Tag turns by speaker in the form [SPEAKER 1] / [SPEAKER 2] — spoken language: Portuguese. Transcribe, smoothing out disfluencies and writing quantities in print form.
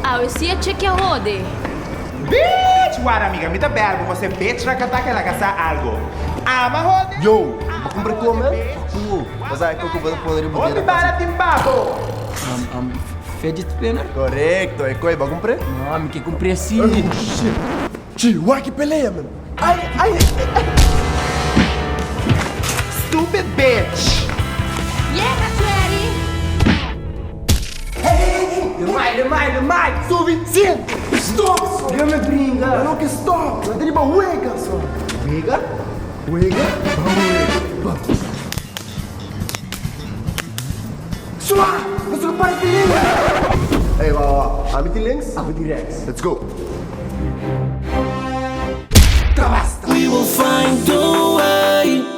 [SPEAKER 1] Ah, esse é cheque aonde?
[SPEAKER 2] Bitch! Guarda, amiga, me dá verbo. Você bitch na cantar que ela caçar algo. Ah, mas roda.
[SPEAKER 3] Yo, comprei como é? Mas aí que eu vou poder ir
[SPEAKER 2] Onde para timbabo?
[SPEAKER 4] Fedit pena?
[SPEAKER 3] Correcto, é coi, vai comprar?
[SPEAKER 4] Não, me que comprei assim.
[SPEAKER 3] Tio, uai que peleia, mano. Ai.
[SPEAKER 2] Stupid bitch!
[SPEAKER 1] Yeah, Sueli!
[SPEAKER 3] Demais! Suficiente! Stop!
[SPEAKER 4] Eu me brinca.
[SPEAKER 3] Eu não quero stop! Não tem nem huega só! Huega? Sua! Você não para de peleia! Ei, va. Abiti links?
[SPEAKER 4] Abiti rechts.
[SPEAKER 3] Let's go!
[SPEAKER 5] We will find a way.